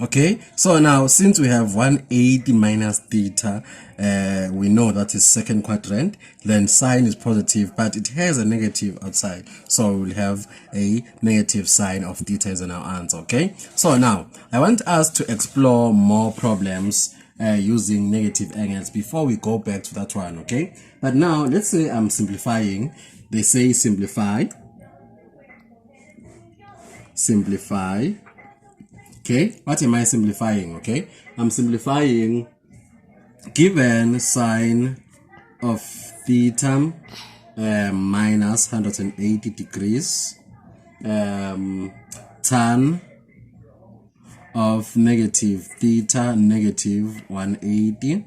Okay, so now since we have 180 minus theta, we know that is second quadrant, then sine is positive, but it has a negative outside. So we'll have a negative sine of theta as in our answer, okay? So now, I want us to explore more problems using negative angles before we go back to that one, okay? But now, let's say I'm simplifying. They say simplify. Okay, what am I simplifying? Okay, I'm simplifying given sine of theta minus 180 degrees, tan of negative theta negative 180,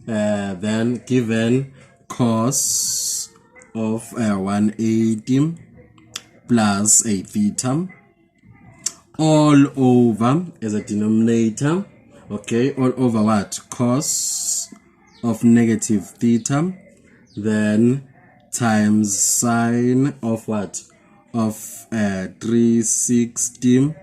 then given cos of 180 plus a theta all over as a denominator, okay, all over what? Cos of negative theta, then times sine of what? Of 360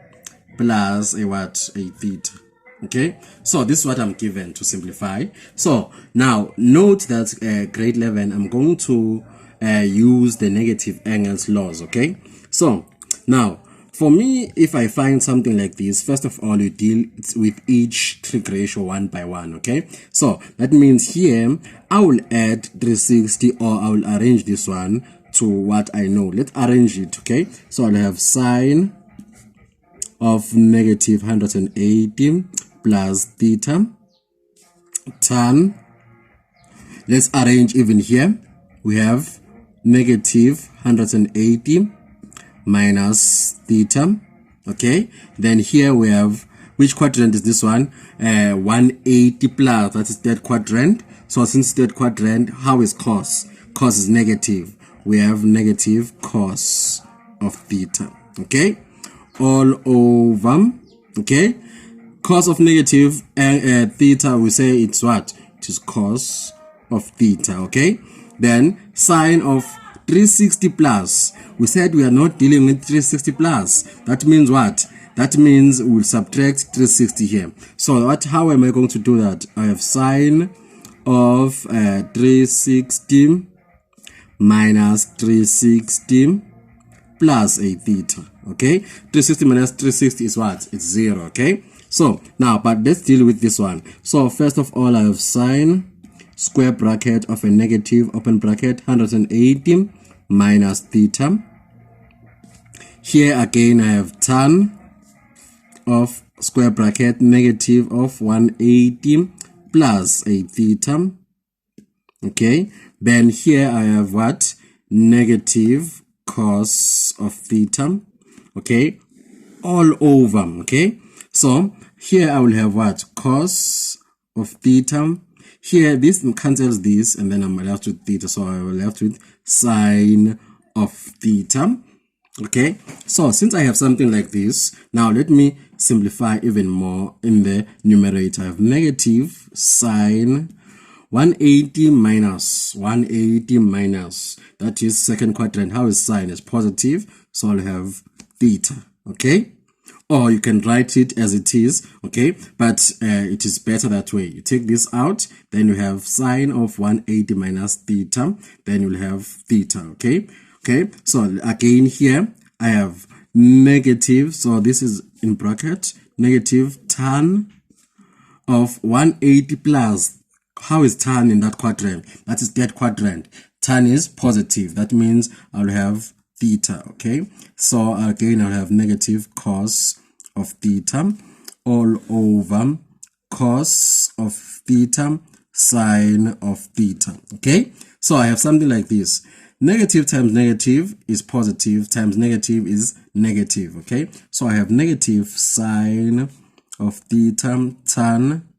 plus a what? A theta. Okay, so this is what I'm given to simplify. So now note that grade 11 I'm going to use the negative angles laws. Okay, so now for me, if I find something like this, first of all, you deal with each trig ratio one by one, okay? So that means here, I will add 360 or I will arrange this one to what I know. Let's arrange it, okay? So I'll have sine of negative 180 plus theta, tan. Let's arrange even here. We have negative 180 minus theta, okay? Then here we have, which quadrant is this one? 180 plus, that is third quadrant. So since third quadrant, how is cos? Cos is negative. We have negative cos of theta, okay? All over, okay? Cos of negative theta, we say it's what? It is cos of theta, okay? Then sine of 360 plus, we said we are not dealing with 360 plus. That means what? That means we'll subtract 360 here. So what? How am I going to do that? I have sine of 360 minus 360 plus a theta. Okay, 360 minus 360 is what? It's 0. Okay, so now, but let's deal with this one. So first of all, I have sine square bracket of a negative open bracket 180 minus theta. Here again I have tan of square bracket negative of 180 plus a theta. Okay, then here I have what? Negative cos of theta. Okay, all over. Okay, so here I will have what? Cos of theta. Here, this cancels this, and then I'm left with theta, so I will left with sine of theta. Okay, so since I have something like this, now let me simplify even more in the numerator. I have negative sine 180 minus 180 minus, that is second quadrant. How is sine? Is positive, so I'll have theta. Okay, or you can write it as it is, okay, but it is better that way. You take this out, then you have sine of 180 minus theta, then you'll have theta. Okay, so again here I have negative, so this is in bracket, negative tan of 180 plus. How is tan in that quadrant? That is third quadrant. Tan is positive, that means I'll have theta. Okay, so again I'll have negative cos of theta all over cos of theta sine of theta. Okay, so I have something like this. Negative times negative is positive, times negative is negative. Okay, so I have negative sine of theta tan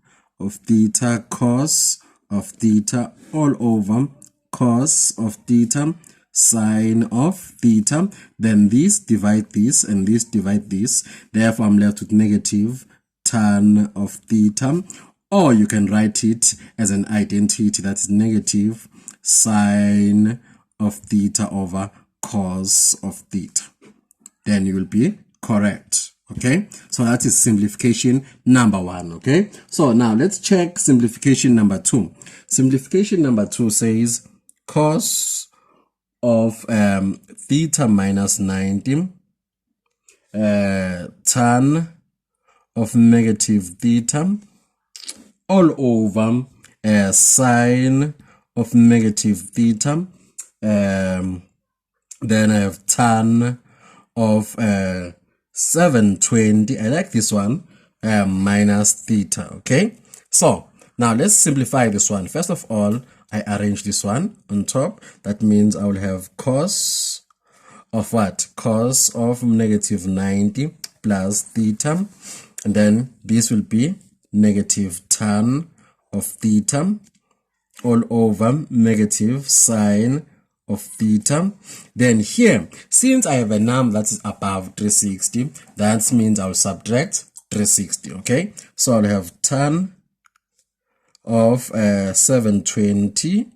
of theta cos of theta all over cos of theta sine of theta. Then this divide this and this divide this, therefore I'm left with negative tan of theta, or you can write it as an identity, that is negative sine of theta over cos of theta. Then you will be correct. Okay, so that is simplification number 1. Okay, so now let's check simplification number 2. Simplification number 2 says cos of theta minus 90 tan of negative theta all over sine of negative theta. Then I have tan of 720. I like this one, minus theta. Okay, so now let's simplify this one. First of all, I arrange this one on top. That means I will have cos of what? Cos of negative 90 plus theta, and then this will be negative tan of theta all over negative sine of theta. Then here, since I have a number that is above 360, that means I'll subtract 360. Okay, so I'll have tan of 720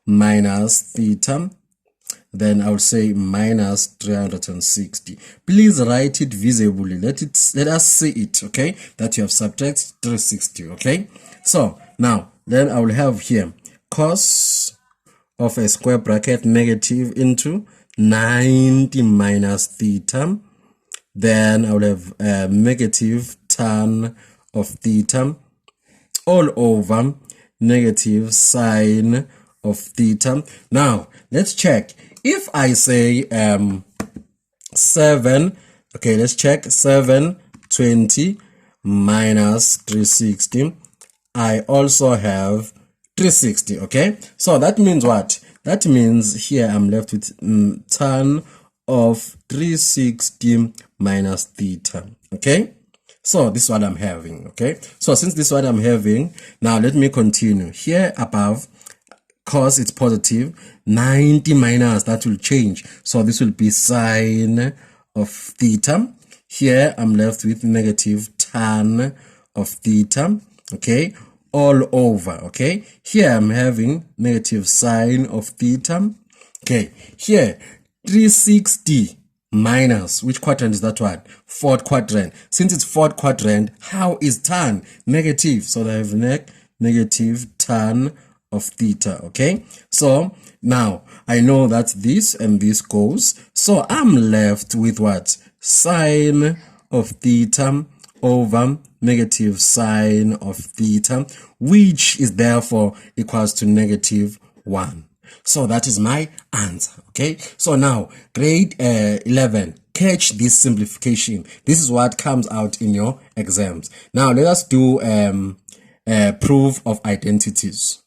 minus theta, then I will say minus 360. Please write it visibly. Let us see it, okay, that you have subtracted 360. Okay, so now then I will have here cos of a square bracket negative into 90 minus theta. Then I will have negative tan of theta all over negative sine of theta. Now let's check. If I say 7, okay, let's check 720 minus 360. I also have 360. Okay, so that means what? That means here I'm left with tan of 360 minus theta. Okay, so this is what I'm having. Okay, so since this is what I'm having, now let me continue. Here above, cos it's positive, 90 minus, that will change. So this will be sine of theta. Here I'm left with negative tan of theta. Okay, all over. Okay, here I'm having negative sine of theta. Okay, here 360 minus, which quadrant is that one? Fourth quadrant. Since it's fourth quadrant, how is tan? Negative. So I have negative tan of theta. Okay, so now I know that this and this goes, so I'm left with what? Sine of theta over negative sine of theta, which is therefore equals to negative 1. So that is my answer. Okay, so now grade 11, catch this simplification. This is what comes out in your exams. Now let us do proof of identities.